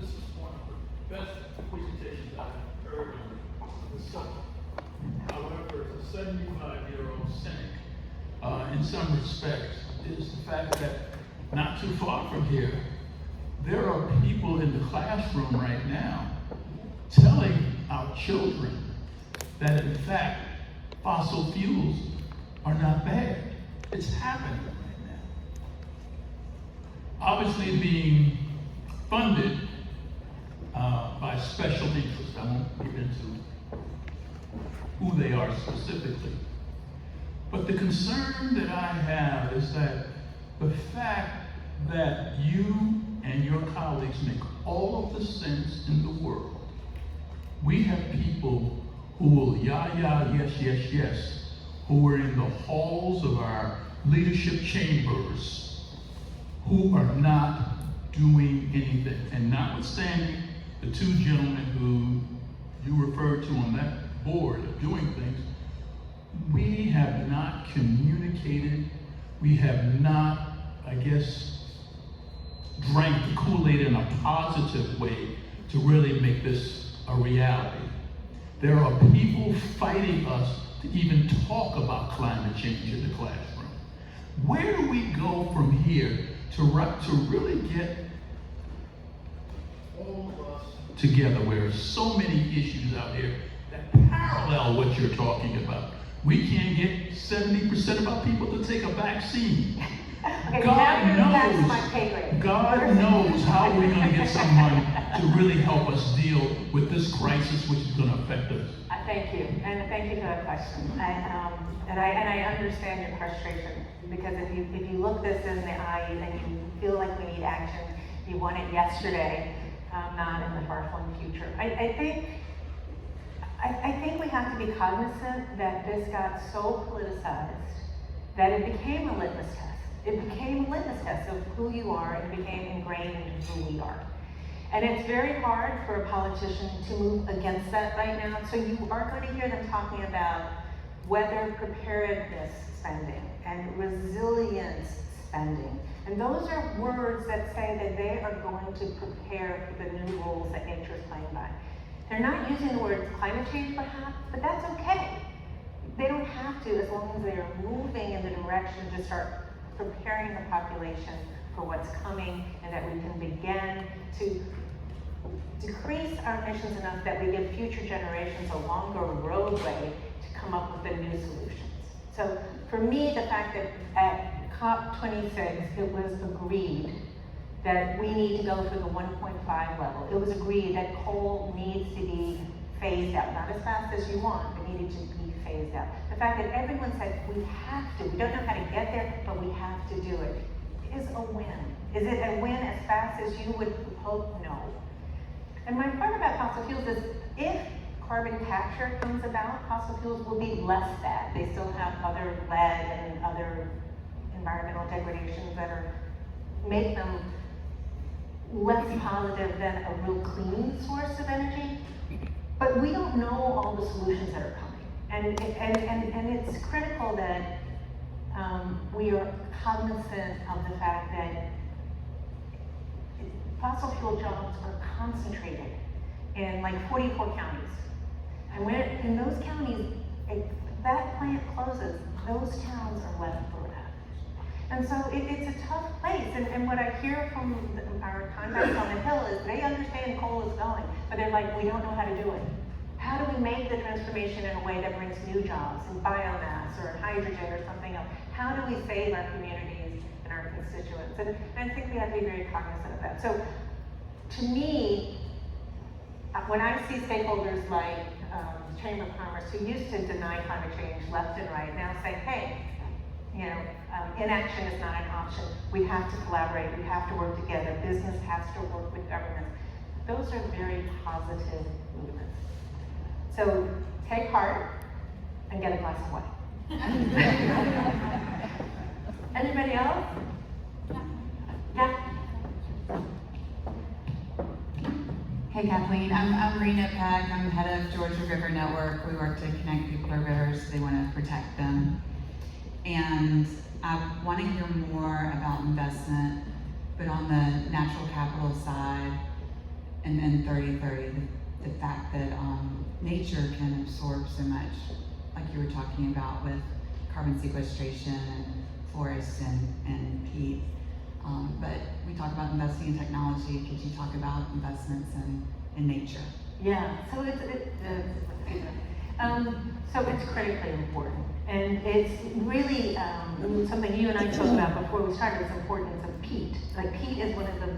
This is one of the best presentations I've heard on the subject. However, as a 75-year-old cynic, in some respects, is the fact that not too far from here, there are people in the classroom right now telling our children that in fact fossil fuels are not bad. It's happening right now. Obviously being funded by special interests. I won't get into who they are specifically. But the concern that I have is that the fact that you and your colleagues make all of the sense in the world. We have people who will yes, who are in the halls of our leadership chambers, who are not doing anything. And notwithstanding the two gentlemen who you referred to on that board of doing things, we have not communicated, we have not, I guess, drank the Kool-Aid in a positive way to really make this a reality. There are people fighting us to even talk about climate change in the classroom. Where do we go from here to really get all of us together, where there's so many issues out here that parallel what you're talking about? We can't get 70% of our people to take a vaccine. Okay, God knows how we're going to get someone to really help us deal with this crisis, which is going to affect us. Thank you, and thank you for that question. And I understand your frustration, because if you look this in the eye and you feel like we need action, you want it yesterday, not in the far-flung future. I think we have to be cognizant that this got so politicized that it became a litmus test. It became a litmus test of who you are, and it became ingrained into who we are. And it's very hard for a politician to move against that right now. So you are going to hear them talking about weather preparedness spending and resilience spending. And those are words that say that they are going to prepare for the new rules that nature is playing by. They're not using the word climate change perhaps, but that's okay. They don't have to, as long as they are moving in the direction to start preparing the population for what's coming, and that we can begin to decrease our emissions enough that we give future generations a longer roadway to come up with the new solutions. So for me, the fact that at COP26 it was agreed that we need to go for the 1.5 level. It was agreed that coal needs to be phased out, not as fast as you want, but needed to be phased out. The fact that everyone said we have to, we don't know how to get there, but we have to do it, is a win. Is it a win as fast as you would hope? No. And my part about fossil fuels is if carbon capture comes about, fossil fuels will be less bad. They still have other lead and other environmental degradations that are make them less positive than a real clean source of energy. But we don't know all the solutions that are coming. And it's critical that we are cognizant of the fact that fossil fuel jobs are concentrated in like 44 counties. And when in those counties, if that plant closes, those towns are left bereft. And so it's a tough place. And what I hear from our contacts on the Hill is they understand coal is going, but they're like, we don't know how to do it. How do we make the transformation in a way that brings new jobs in biomass or hydrogen or something else? How do we save our communities and our constituents? And I think we have to be very cognizant of that. So to me, when I see stakeholders like the Chamber of Commerce who used to deny climate change left and right now say, hey, inaction is not an option. We have to collaborate. We have to work together. Business has to work with government. Those are very positive movements. So take heart and get a glass of wine. Anybody else? Yeah. Hey Kathleen, I'm Rena Peck. I'm head of Georgia River Network. We work to connect people to rivers. They want to protect them. And I want to hear more about investment, but on the natural capital side, and then 30-30, the fact that nature can absorb so much, like you were talking about with carbon sequestration and forests and peat. But we talk about investing in technology. Could you talk about investments in nature? Yeah, so it's critically important. And it's really something you and I talked about before we started, the importance of peat. Like peat is one of the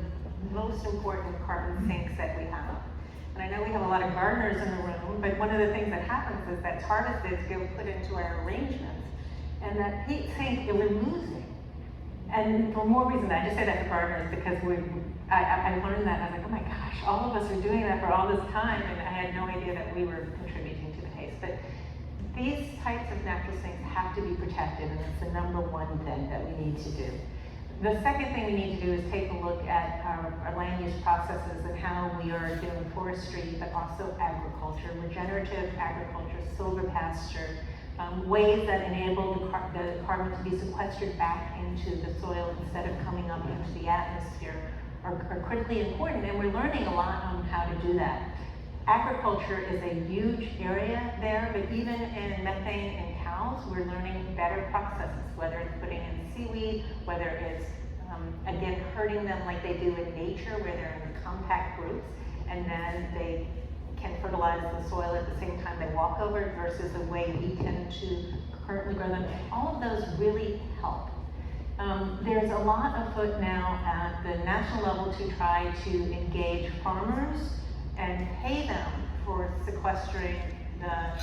most important carbon sinks that we have. And I know we have a lot of gardeners in the room, but one of the things that happens is that's harvested to go put into our arrangements. And that peat sink, we're losing. And for more reason, I just say that to gardeners because I learned that and I was like, oh my gosh, all of us are doing that for all this time, and I had no idea that we were contributing to the case. But these types of natural sinks have to be protected, and it's the number one thing that we need to do. The second thing we need to do is take a look at our land use processes and how we are doing forestry, but also agriculture, regenerative agriculture, silvopasture, ways that enable the carbon to be sequestered back into the soil instead of coming up into the atmosphere are critically important, and we're learning a lot on how to do that. Agriculture is a huge area there, but even in methane in cows, we're learning better processes, whether it's putting in seaweed, whether it's, again, herding them like they do in nature, where they're in compact groups, and then they can fertilize the soil at the same time they walk over it versus the way we tend to currently grow them. All of those really help. There's a lot afoot now at the national level to try to engage farmers and pay them for sequestering the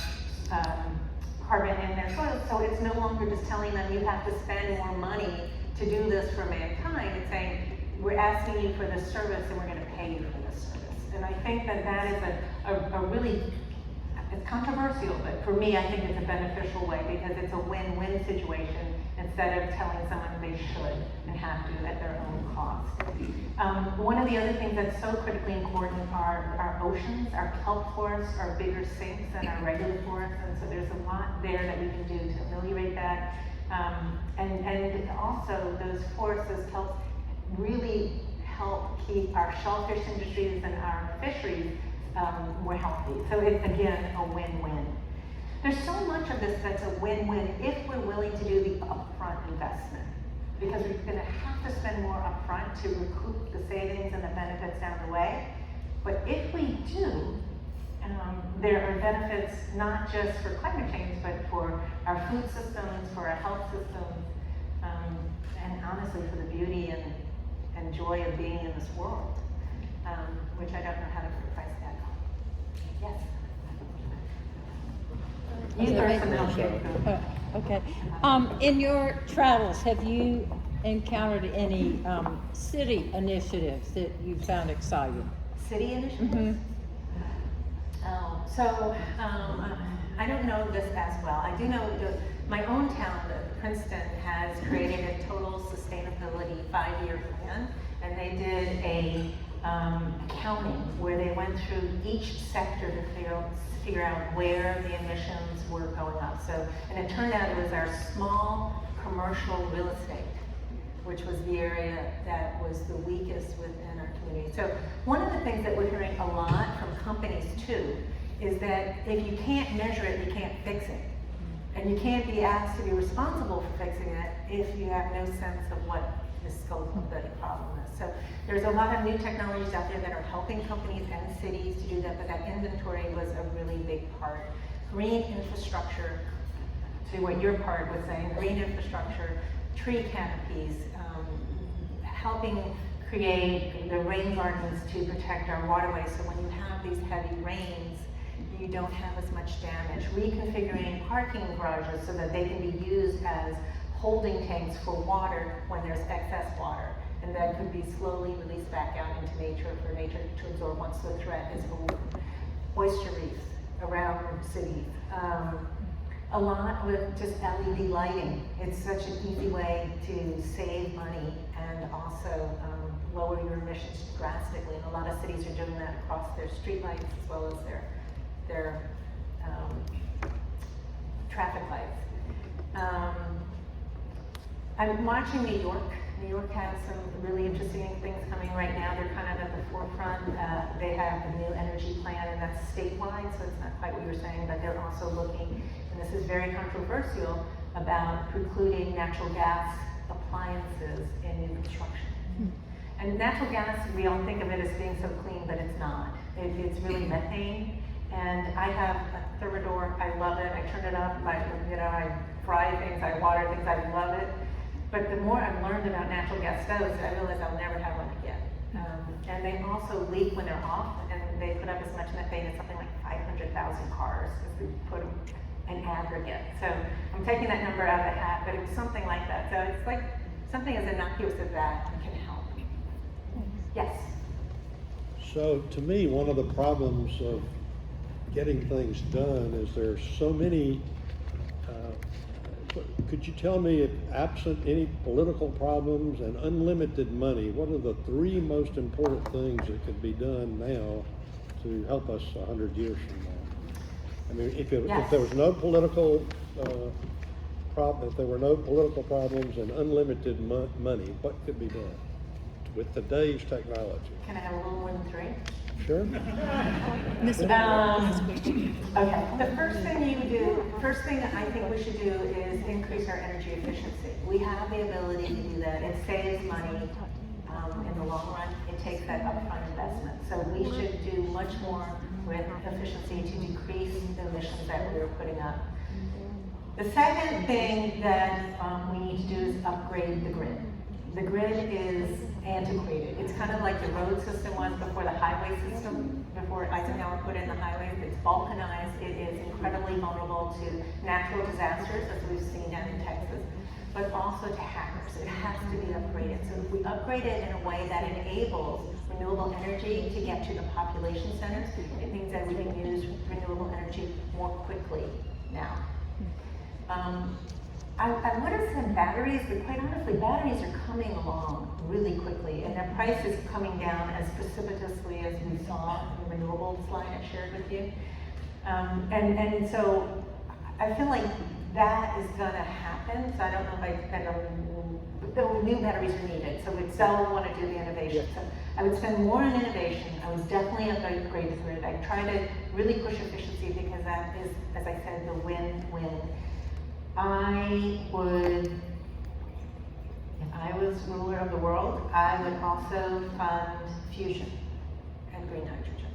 carbon in their soil. So it's no longer just telling them you have to spend more money to do this for mankind. It's saying we're asking you for this service and we're going to pay you for this service. And I think that that is a really, it's controversial, but for me I think it's a beneficial way because it's a win-win situation instead of telling someone they should and have to at their own cost. One of the other things that's so critically important are our oceans. Our kelp forests are bigger sinks than our regular forests, and so there's a lot there that we can do to ameliorate that. And also those forests, those kelps, really help keep our shellfish industries and our fisheries more healthy. So it's, again, a win-win. There's so much of this that's a win-win if we're willing to do the upfront investment, because we're going to have to spend more upfront to recoup the savings and the benefits down the way. But if we do, there are benefits not just for climate change, but for our food systems, for our health systems, and honestly for the beauty and joy of being in this world, which I don't know how to put a price tag on. Yes? You first and then I'll share. Okay. In your travels, have you encountered any city initiatives that you found exciting? City initiatives? Mm-hmm. I don't know this as well. I do know my own town, Princeton, has created a total sustainability 5-year plan, and they did a accounting where they went through each sector to figure out where the emissions were going up. So, and it turned out it was our small commercial real estate, which was the area that was the weakest within our community. So one of the things that we're hearing a lot from companies too is that if you can't measure it, you can't fix it. And you can't be asked to be responsible for fixing it if you have no sense of what the scope of the problem is. So there's a lot of new technologies out there that are helping companies and cities to do that, but that inventory was a really big part. Green infrastructure, to what your part was saying, green infrastructure, tree canopies, helping create the rain gardens to protect our waterways, so when you have these heavy rains, you don't have as much damage. Reconfiguring parking garages so that they can be used as holding tanks for water when there's excess water, and that could be slowly released back out into nature for nature to absorb once the threat is over. Oyster reefs around cities. A lot with just LED lighting. It's such an easy way to save money and also lower your emissions drastically. And a lot of cities are doing that across their streetlights as well as their traffic lights. I'm watching New York. New York has some really interesting things coming right now. They're kind of at the forefront. They have the new energy plan, and that's statewide, so it's not quite what you were saying, but they're also looking, and this is very controversial, about precluding natural gas appliances in new construction. And natural gas, we all think of it as being so clean, but it's not. It's really methane. And I have a Thermador. I love it. I turn it up. I fry things. I water things. I love it. But the more I've learned about natural gas stoves, I realize I'll never have one again. And they also leak when they're off, and they put up as much methane as something like 500,000 cars if we put them in aggregate. So I'm taking that number out of the hat, but it was something like that. So it's like something as innocuous as that can help. Yes? So to me, one of the problems of getting things done is there's so many, could you tell me, if absent any political problems and unlimited money, what are the 3 most important things that could be done now to help us 100 years from now? I mean, if there was no political if there were no political problems and unlimited money, what could be done with today's technology? Can I have a little more than 3? Sure. Okay, the first thing I think we should do is increase our energy efficiency. We have the ability to do that. It saves money in the long run. It takes that upfront investment. So we should do much more with efficiency to decrease the emissions that we're putting up. The second thing that we need to do is upgrade the grid. The grid is antiquated. It's kind of like the road system was before the highway system, before Eisenhower put in the highways. It's balkanized. It is incredibly vulnerable to natural disasters, as we've seen down in Texas, but also to hackers. It has to be upgraded. So if we upgrade it in a way that enables renewable energy to get to the population centers, it means that we can use renewable energy more quickly now. I would have said batteries, but quite honestly, batteries are coming along really quickly, and their price is coming down as precipitously as we saw in the renewable slide I shared with you. And so I feel like that is gonna happen, so I don't know if the new batteries are needed, so we'd still wanna do the innovation. So I would spend more on innovation. I would definitely upgrade the grid. I'd try to really push efficiency because that is, as I said, the win-win. I would, if I was ruler of the world, I would also fund fusion and green hydrogen.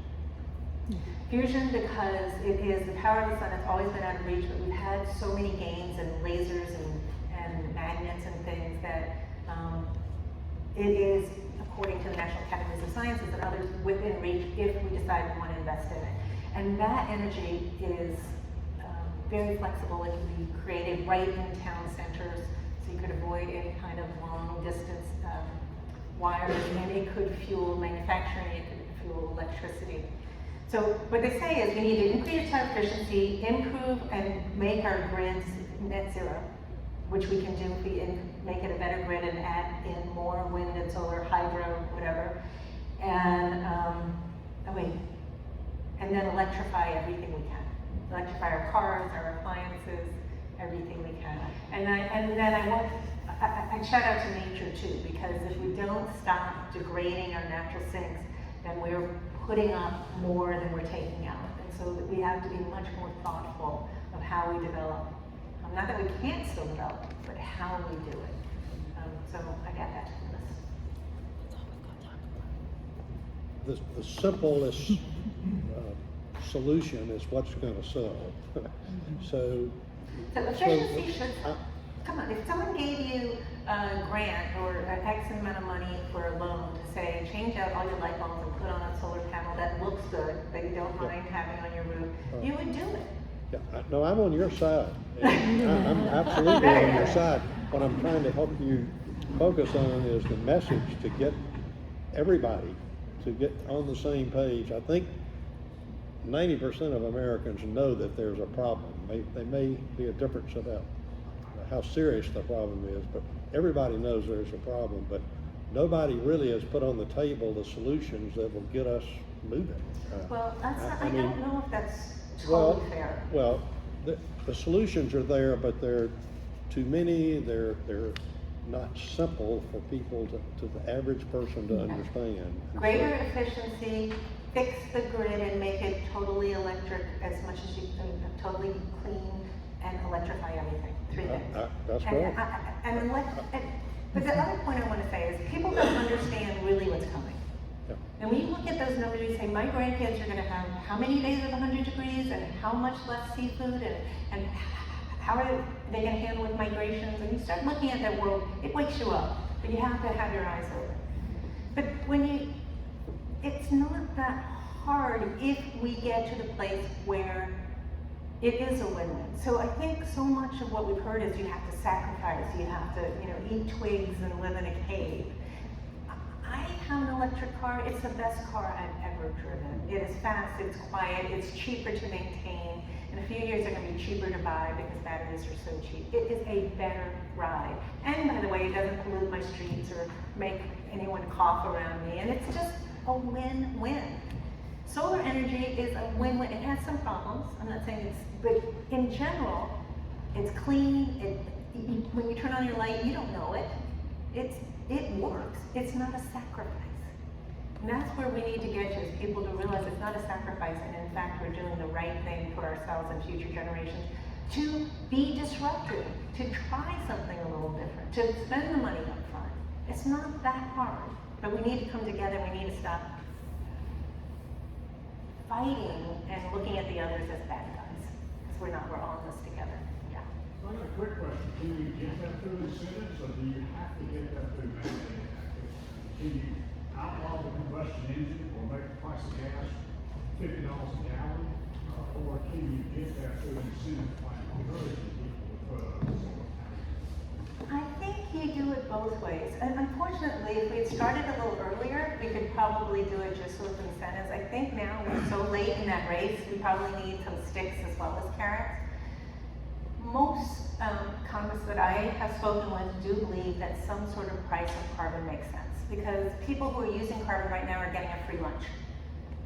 Fusion, because it is the power of the sun has always been out of reach, but we've had so many gains in lasers and magnets and things that it is, according to the National Academies of Sciences and others, within reach if we decide we want to invest in it. And that energy is very flexible. It can be created right in town centers, so you could avoid any kind of long distance wires, and it could fuel manufacturing, it could fuel electricity. So what they say is we need to increase our efficiency, improve and make our grids net zero, which we can do if we make it a better grid and add in more wind and solar, hydro, whatever. And and then electrify everything we can. Electrify our cars, our appliances, everything we can. And then I shout out to nature too, because if we don't stop degrading our natural sinks, then we're putting up more than we're taking out. And so we have to be much more thoughtful of how we develop. Not that we can't still develop, but how we do it. So I got that list. The simplest solution is what's going to sell. So efficiency should, come on, if someone gave you a grant or an X amount of money for a loan to say, change out all your light bulbs and put on a solar panel that looks good, that you don't mind having on your roof, you would do it. Yeah, no, I'm on your side. I'm absolutely on your side. What I'm trying to help you focus on is the message to get everybody to get on the same page. I think 90% of Americans know that there's a problem. They may be a difference about how serious the problem is, but everybody knows there's a problem, but nobody really has put on the table the solutions that will get us moving. Well, I don't know if that's totally fair. Well, the solutions are there, but they're too many. They're not simple for people to the average person to understand. Greater efficiency, fix the grid and make it totally electric as much as you can, totally clean, and electrify everything. 3 things. That's great. But the other point I want to say is people don't understand really what's coming. Yeah. And when you look at those numbers, you say, my grandkids are going to have how many days of 100 degrees and how much less seafood and how are they going to handle with migrations? And you start looking at that world, it wakes you up, but you have to have your eyes open. But it's not that hard if we get to the place where it is a win-win. So I think so much of what we've heard is you have to sacrifice, you have to, eat twigs and live in a cave. I have an electric car. It's the best car I've ever driven. It is fast, it's quiet, it's cheaper to maintain. In a few years, they're going to be cheaper to buy because batteries are so cheap. It is a better ride. And by the way, it doesn't pollute my streets or make anyone cough around me. And it's just a win-win. Solar energy is a win-win. It has some problems. I'm not saying but in general, it's clean. When you turn on your light, you don't know it. It works. It's not a sacrifice. And that's where we need to get to, is people to realize it's not a sacrifice, and in fact, we're doing the right thing for ourselves and future generations to be disruptive, to try something a little different, to spend the money up front. It's not that hard, but we need to come together. We need to stop fighting and looking at the others as bad guys, because we're all in this together. Yeah. I got a quick question. Can you get that through incentives, or do you have to get that through mandated activity? Can you outlaw the combustion engine or make the price of gas $50 a gallon, or can you get that through incentive by encouraging people to put up solar panels? I think you do it both ways. And unfortunately, if we had started a little earlier, we could probably do it just with incentives. I think now we're so late in that race, we probably need some sticks as well as carrots. most economists that I have spoken with do believe that some sort of price of carbon makes sense, because people who are using carbon right now are getting a free lunch.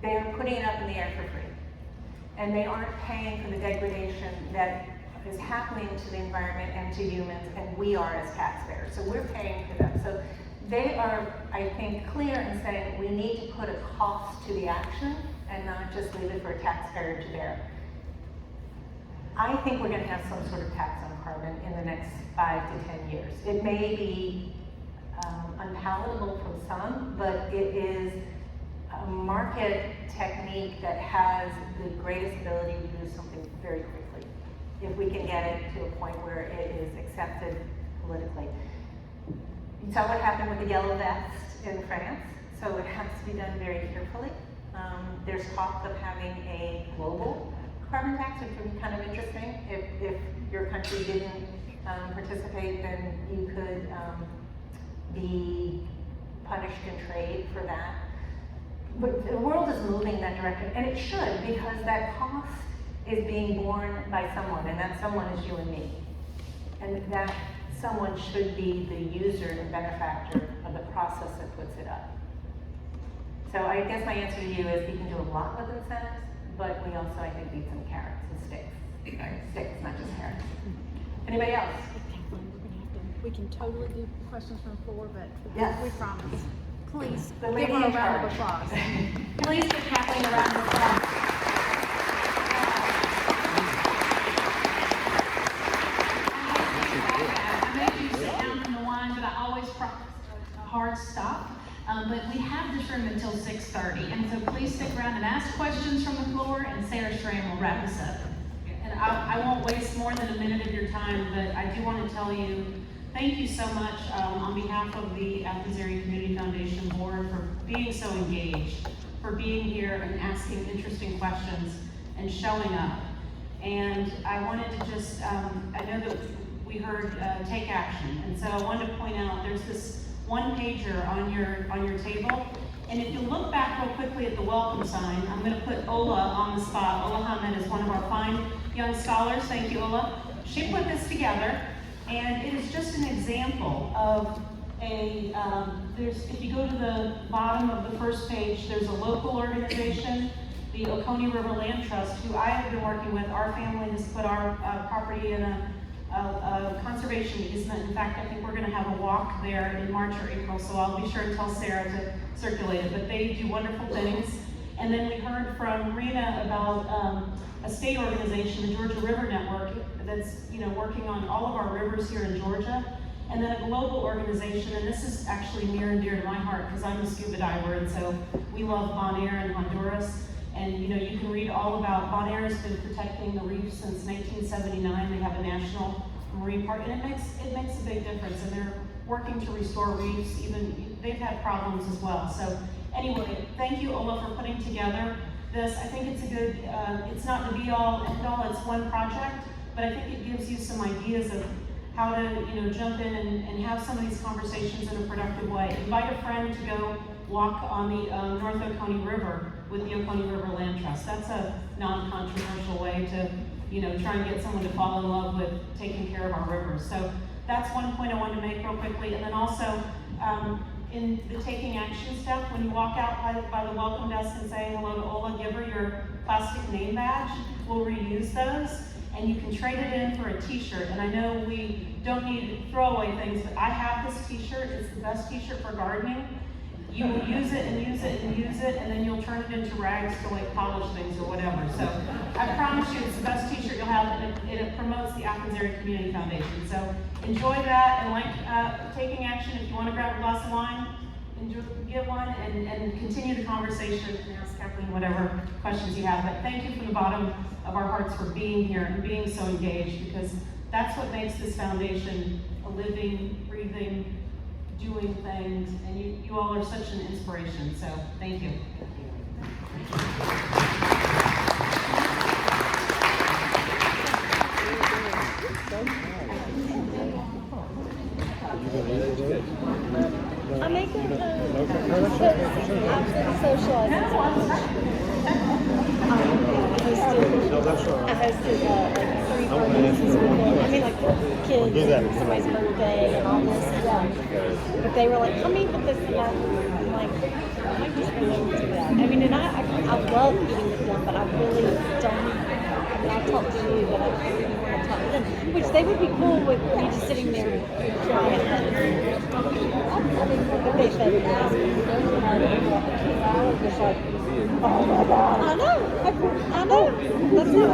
They are putting it up in the air for free, and they aren't paying for the degradation that is happening to the environment and to humans, and we are as taxpayers. So we're paying for them. So they are, I think, clear in saying we need to put a cost to the action and not just leave it for a taxpayer to bear. I think we're going to have some sort of tax on carbon in the next 5 to 10 years. It may be unpalatable from some, but it is a market technique that has the greatest ability to do something very quickly, if we can get it to a point where it is accepted politically. You saw what happened with the yellow vest in France, so it has to be done very carefully. There's talk of having a global carbon tax, which would be kind of interesting. If your country didn't participate, then you could be punished in trade for that. But the world is moving in that direction, and it should, because that cost is being borne by someone, and that someone is you and me. And that someone should be the user and benefactor of the process that puts it up. So I guess my answer to you is we can do a lot with incentives, but we also, I think, need some carrots and sticks. Right? Sticks, not just carrots. Anybody else? We can totally do questions from the floor, but Yes. we promise. Please The give lady her a in round of charge. applause. Please give Kathleen a round of applause. I made you sit down from the wine, but I always promise a hard stop. But we have this room until 6:30, and so please stick around and ask questions from the floor, and Sarah Strand will wrap us up. And I won't waste more than a minute of your time, but I do want to tell you, thank you so much on behalf of the Athens Area Community Foundation Board for being so engaged, for being here and asking interesting questions and showing up. And I wanted to just, I know that we heard take action, and so I wanted to point out there's this one pager on your table. And if you look back real quickly at the welcome sign, I'm going to put Ola on the spot. Ola Hamed is one of our fine young scholars. Thank you, Ola. She put this together, and it is just an example of if you go to the bottom of the first page, there's a local organization, the Oconee River Land Trust, who I have been working with. Our family has put our property in a conservation easement. In fact, I think we're going to have a walk there in March or April, so I'll be sure to tell Sarah to circulate it. But they do wonderful things. And then we heard from Rena about a state organization, the Georgia River Network, that's working on all of our rivers here in Georgia. And then a global organization, and this is actually near and dear to my heart because I'm a scuba diver, and so we love Bonaire in Honduras. And you can read all about Bonaire has been protecting the reef since 1979. They have a national marine park, and it makes a big difference. And they're working to restore reefs. Even they've had problems as well. So anyway, thank you, Ola, for putting together this. I think it's a good. It's not the be-all, end-all. It's one project, but I think it gives you some ideas of how to jump in and have some of these conversations in a productive way. Invite a friend to go walk on the North Oconee River with the Oconee River Land Trust. That's a non-controversial way to try and get someone to fall in love with taking care of our rivers. So that's one point I wanted to make real quickly. And then also in the taking action step, when you walk out by the welcome desk and say hello to Ola, give her your plastic name badge. We'll reuse those. And you can trade it in for a t-shirt. And I know we don't need throwaway things, but I have this t-shirt. It's the best t-shirt for gardening. You will use it and use it and use it, and then you'll turn it into rags to polish things or whatever. So I promise you it's the best t-shirt you'll have, and it promotes the Athens Area Community Foundation. So enjoy that, and taking action. If you want to grab a glass of wine, get one, and continue the conversation and ask Kathleen whatever questions you have. But thank you from the bottom of our hearts for being here and being so engaged, because that's what makes this foundation a living, breathing, doing things, and you all are such an inspiration, so thank you. I'm making a socializing. I hosted like 3 parties with them. I mean, like kids and somebody's birthday and all this stuff. But they were like, come eat with us, and I'm like, I just really do that. I mean, and I love eating with them, but I really don't. I mean, I'll talk to you, but I don't really want to talk to them. Which they would be cool with me just sitting there quiet. I mean, but they said, I was just like, oh my God. I know. That's what I